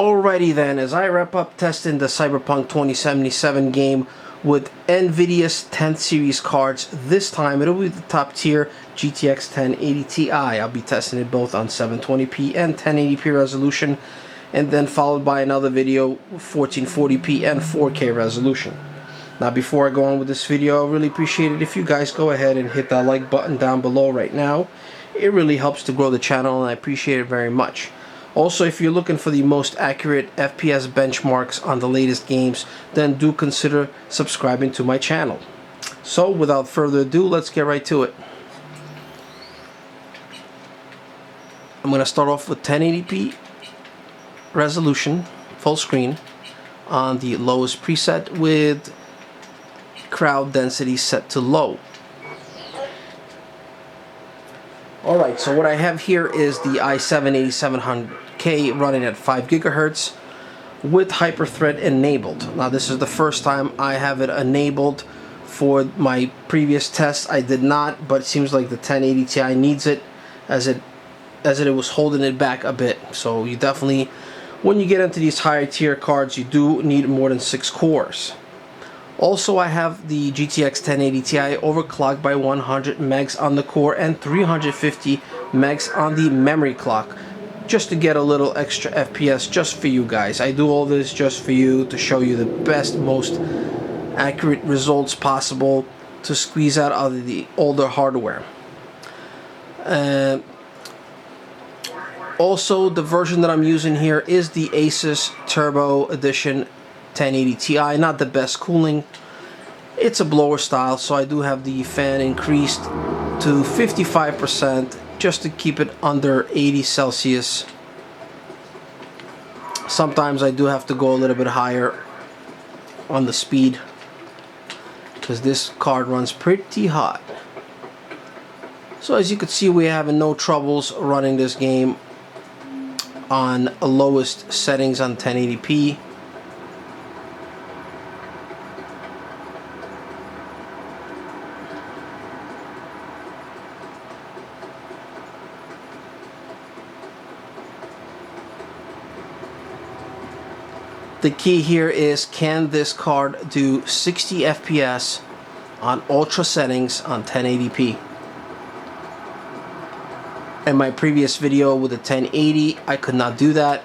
Alrighty then, as I wrap up testing the Cyberpunk 2077 game with Nvidia's 10th series cards, this time it'll be the top tier GTX 1080 Ti. I'll be testing it both on 720p and 1080p resolution, and then followed by another video 1440p and 4K resolution. Now before I go on with this video, I really appreciate it if you guys go ahead and hit that like button down below right now. It really helps to grow the channel and I appreciate it very much. Also, if you're looking for the most accurate FPS benchmarks on the latest games, then do consider subscribing to my channel. So without further ado, let's get right to it. I'm going to start off with 1080p resolution, full screen, on the lowest preset with crowd density set to low. Alright, so what I have here is the i7-8700K running at 5 GHz with hyperthread enabled. Now this is the first time I have it enabled. For my previous tests I did not, but it seems like the 1080 Ti needs it as it was holding it back a bit. So you definitely, when you get into these higher tier cards, you do need more than 6 cores. Also, I have the GTX 1080 Ti overclocked by 100 megs on the core and 350 megs on the memory clock, just to get a little extra FPS just for you guys. I do all this just for you, to show you the best, most accurate results possible to squeeze out of the older hardware. Also, the version that I'm using here is the Asus Turbo Edition 1080 Ti, not the best cooling. It's a blower style, so I do have the fan increased to 55% just to keep it under 80 Celsius. Sometimes I do have to go a little bit higher on the speed because this card runs pretty hot. So as you can see, we're having no troubles running this game on lowest settings on 1080p. The key here is, can this card do 60 FPS on ultra settings on 1080p? In my previous video with the 1080, I could not do that.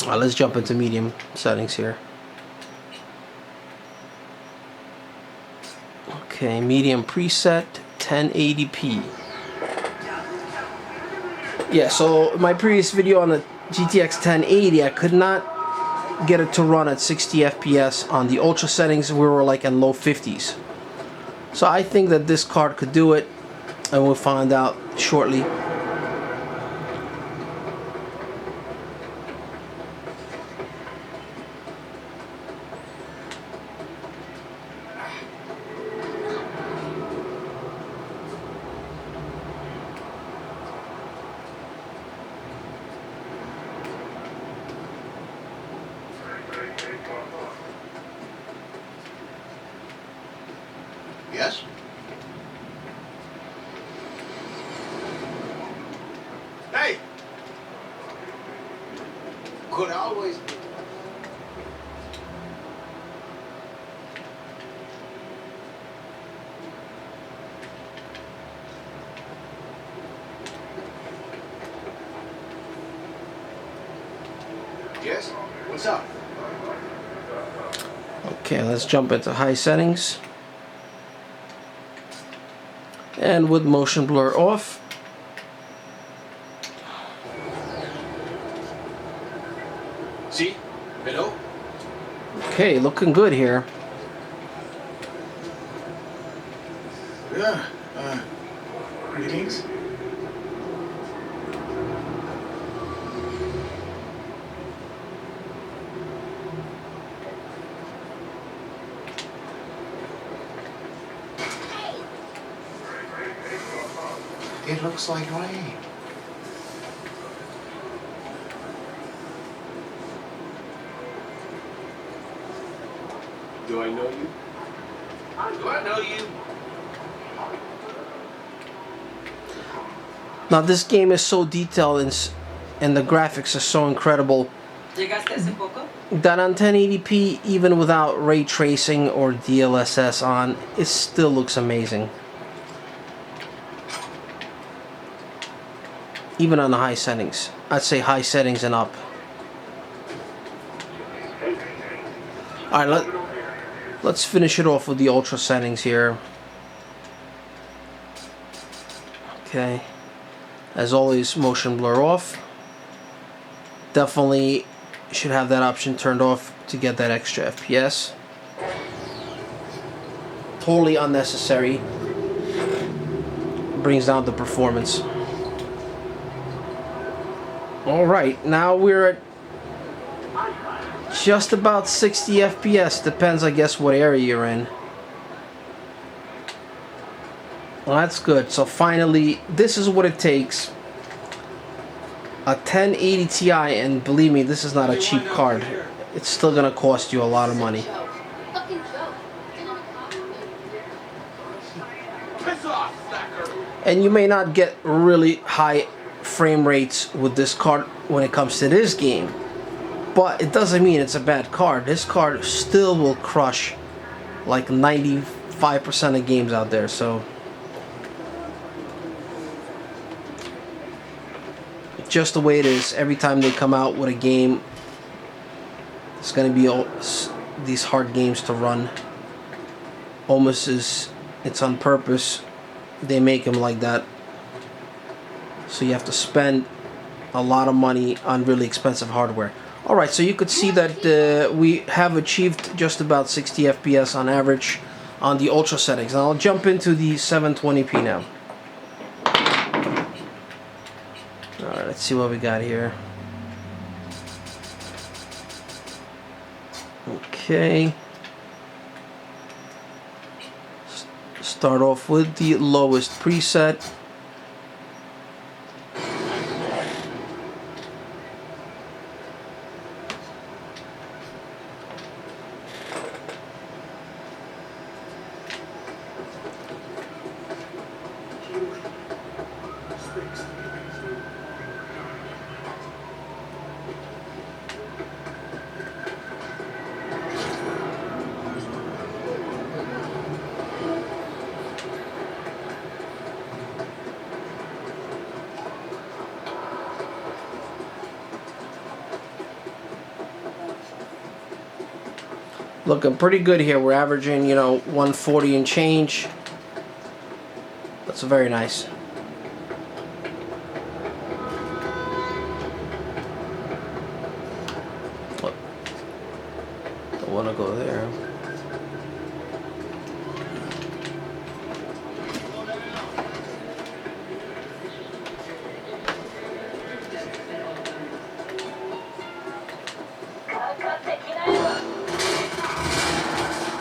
Let's jump into medium settings here. Okay, medium preset, 1080p. Yeah, so my previous video on the GTX 1080, I could not get it to run at 60 FPS on the ultra settings. We were like in low 50s. So I think that this card could do it, and we'll find out shortly. Yes? Hey! Could always... Yes? What's up? Okay, let's jump into high settings. And with motion blur off. See? Hello? Okay, looking good here. Yeah. Greetings. It looks like rain. Do I know you? Do I know you? Now this game is so detailed and the graphics are so incredible. ¿Llegaste hace poco? that on 1080p, even without ray tracing or DLSS on, it still looks amazing. Even on the high settings. I'd say high settings and up. Alright, let's finish it off with the ultra settings here. Okay. As always, motion blur off. Definitely should have that option turned off to get that extra FPS. Totally unnecessary. Brings down the performance. Alright, now we're at just about 60 FPS. Depends, I guess, what area you're in. Well, that's good. So finally, this is what it takes. A 1080 Ti, and believe me, this is not a cheap card. It's still gonna cost you a lot of money. And you may not get really high frame rates with this card when it comes to this game, but it doesn't mean it's a bad card. This card still will crush like 95% of games out there. So just the way it is, every time they come out with a game, it's going to be all these hard games to run. Almost as it's on purpose, they make them like that. So you have to spend a lot of money on really expensive hardware. Alright, so you could see that we have achieved just about 60 FPS on average on the ultra settings. Now I'll jump into the 720p now. Alright, let's see what we got here. Okay. Start off with the lowest preset. Looking pretty good here. We're averaging, 140 and change. That's very nice. Oh, don't want to go there.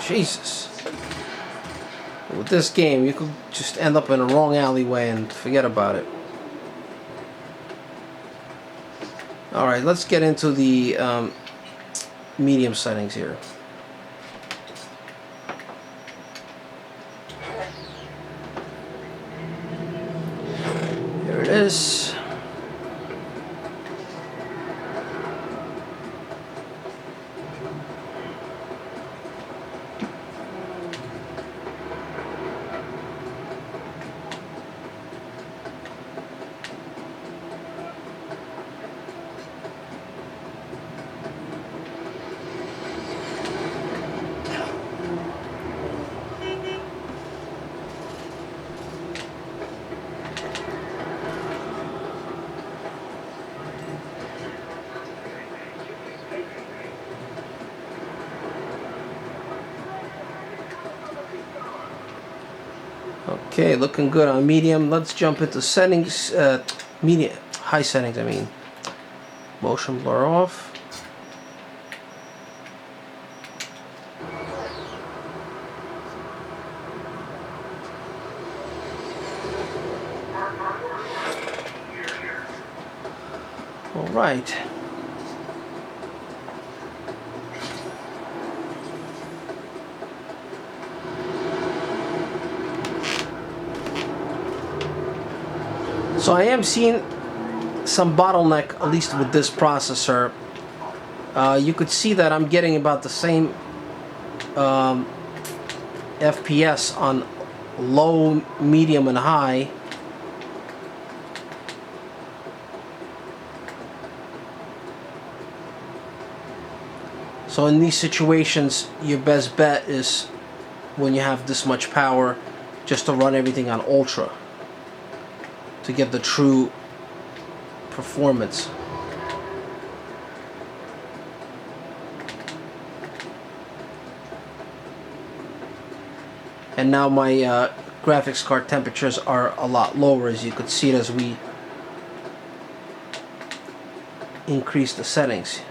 Jesus. With this game, you could just end up in a wrong alleyway and forget about it. Alright, let's get into the medium settings here. Here it is. Okay, looking good on medium. Let's jump into settings, high settings, I mean. Motion blur off. All right. So I am seeing some bottleneck, at least with this processor, you could see that I'm getting about the same FPS on low, medium, and high. So in these situations, your best bet is when you have this much power, just to run everything on ultra to get the true performance. And now my graphics card temperatures are a lot lower, as you could see it as we increase the settings.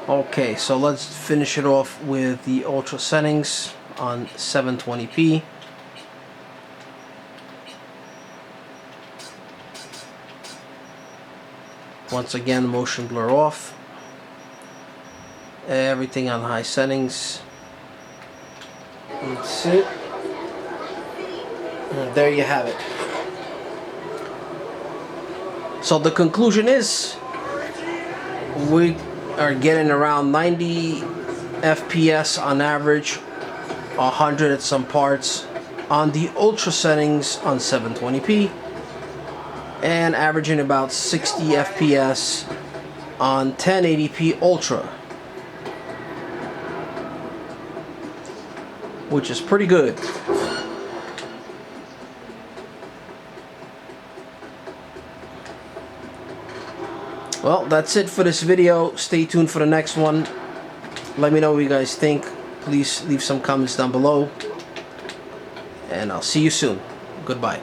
Okay, so let's finish it off with the ultra settings on 720p. Once again, motion blur off. Everything on high settings. Let's see. And there you have it. So the conclusion is we are getting around 90 FPS on average, 100 at some parts on the ultra settings on 720p, and averaging about 60 FPS on 1080p ultra, which is pretty good. Well, that's it for this video. Stay tuned for the next one. Let me know what you guys think. Please leave some comments down below. And I'll see you soon. Goodbye.